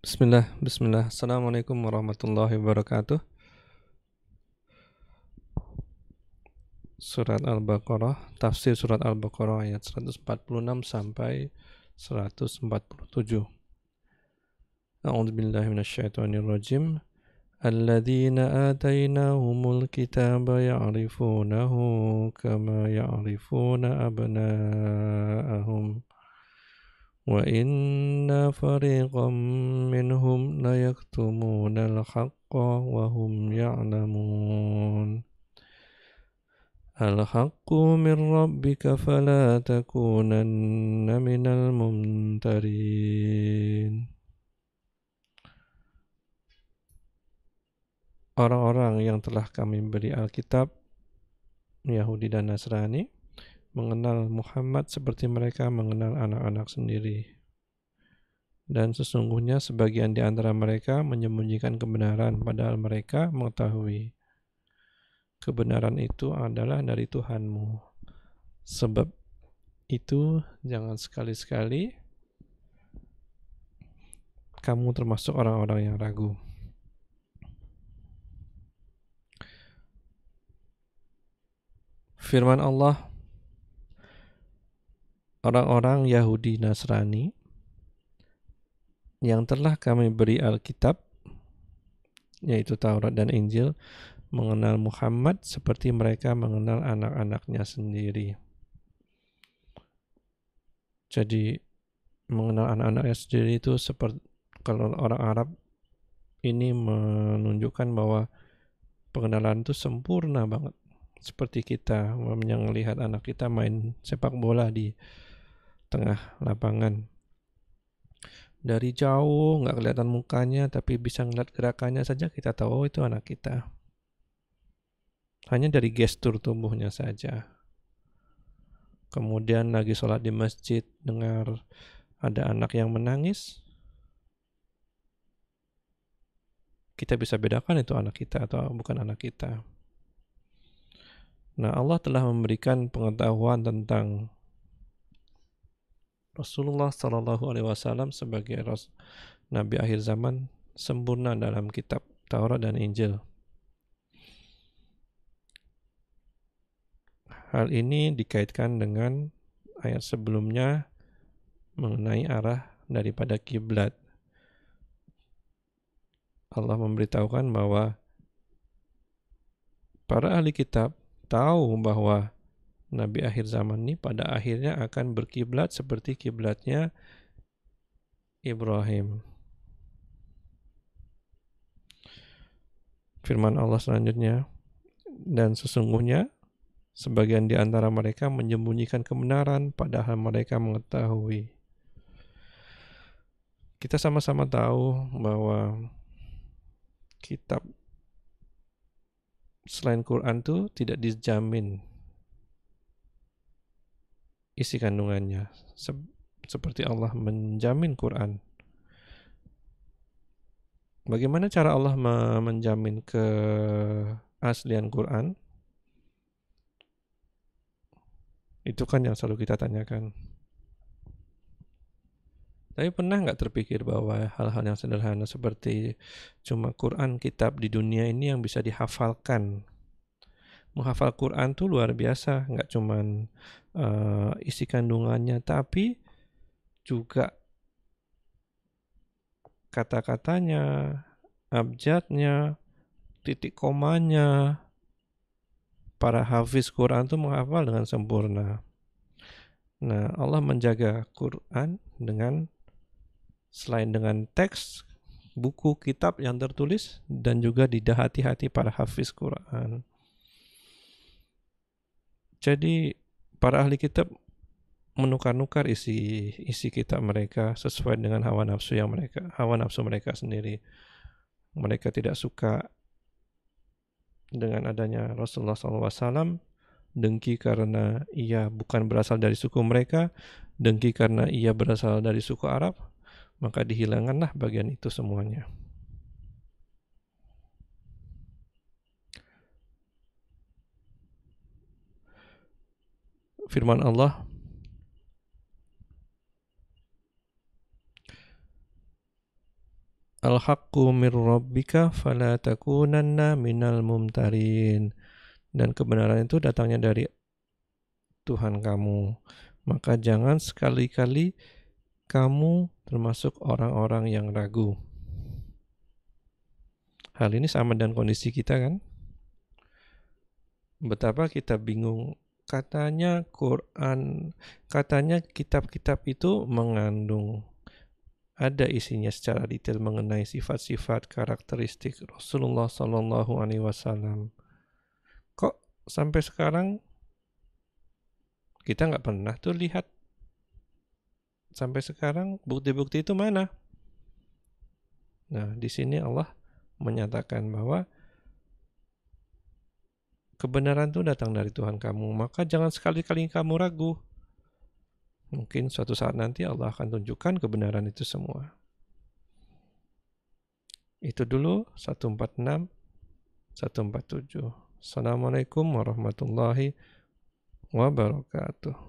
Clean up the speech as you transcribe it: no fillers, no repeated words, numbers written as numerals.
Bismillah. Assalamualaikum warahmatullahi wabarakatuh. Surat Al-Baqarah, tafsir surat Al-Baqarah ayat 146 sampai 147. A'udzubillahi minasyaitonirrajim. Alladzina atainahumul kitaba ya'rifunahu kama ya'rifuna abna'ahum. Wa inna fariqam minhum la yaktumunal haqqa wa hum ya'lamun. Al-haqqu min rabbika fala takunanna minal mumtarin. Orang-orang yang telah kami beri Alkitab, Yahudi dan Nasrani, mengenal Muhammad seperti mereka mengenal anak-anak sendiri. Dan sesungguhnya sebagian di antara mereka menyembunyikan kebenaran, padahal mereka mengetahui kebenaran itu adalah dari Tuhanmu. Sebab itu jangan sekali-sekali kamu termasuk orang-orang yang ragu. Firman Allah, orang-orang Yahudi Nasrani yang telah kami beri Alkitab, yaitu Taurat dan Injil, mengenal Muhammad seperti mereka mengenal anak-anaknya sendiri. Jadi mengenal anak-anaknya sendiri itu seperti kalau orang Arab ini menunjukkan bahwa pengenalan itu sempurna banget. Seperti kita yang melihat anak kita main sepak bola di tengah lapangan. Dari jauh nggak kelihatan mukanya, tapi bisa ngeliat gerakannya saja kita tahu itu anak kita. Hanya dari gestur tubuhnya saja. Kemudian lagi sholat di masjid, dengar ada anak yang menangis, kita bisa bedakan itu anak kita atau bukan anak kita. Nah, Allah telah memberikan pengetahuan tentang Rasulullah Sallallahu Alaihi Wasallam sebagai Nabi akhir zaman sempurna dalam kitab Taurat dan Injil. Hal ini dikaitkan dengan ayat sebelumnya mengenai arah daripada kiblat. Allah memberitahukan bahwa para ahli kitab tahu bahwa Nabi akhir zaman ini pada akhirnya akan berkiblat seperti kiblatnya Ibrahim. Firman Allah selanjutnya, dan sesungguhnya sebagian di antara mereka menyembunyikan kebenaran padahal mereka mengetahui. Kita sama-sama tahu bahwa kitab selain Quran itu tidak dijamin isi kandungannya seperti Allah menjamin Quran. Bagaimana cara Allah menjamin keaslian Quran? Itu kan yang selalu kita tanyakan. Tapi pernah nggak terpikir bahwa hal-hal yang sederhana seperti cuma Quran, kitab di dunia ini yang bisa dihafalkan? Menghafal Quran tuh luar biasa, nggak cuman isi kandungannya, tapi juga kata-katanya, abjadnya, titik komanya. Para hafiz Quran tuh menghafal dengan sempurna. Nah, Allah menjaga Quran dengan selain dengan teks, buku, kitab yang tertulis, dan juga di hati-hati para hafiz Quran. Jadi para ahli kitab menukar-nukar isi kitab mereka sesuai dengan hawa nafsu mereka sendiri. Mereka tidak suka dengan adanya Rasulullah SAW, dengki karena ia bukan berasal dari suku mereka, dengki karena ia berasal dari suku Arab, maka dihilangkanlah bagian itu semuanya. Firman Allah, Al-haqqu mir rabbika fala takunanna minal mumtarin. Dan kebenaran itu datangnya dari Tuhan kamu. Maka jangan sekali-kali kamu termasuk orang-orang yang ragu. Hal ini sama dengan kondisi kita kan? Betapa kita bingung. Katanya Quran, katanya kitab-kitab itu mengandung, ada isinya secara detail mengenai sifat-sifat karakteristik Rasulullah Sallallahu Alaihi Wasallam. Kok sampai sekarang kita nggak pernah tuh lihat? Sampai sekarang bukti-bukti itu mana? Nah, di sini Allah menyatakan bahwa kebenaran itu datang dari Tuhan kamu, maka jangan sekali-kali kamu ragu. Mungkin suatu saat nanti Allah akan tunjukkan kebenaran itu semua. Itu dulu 146, 147. Assalamualaikum warahmatullahi wabarakatuh.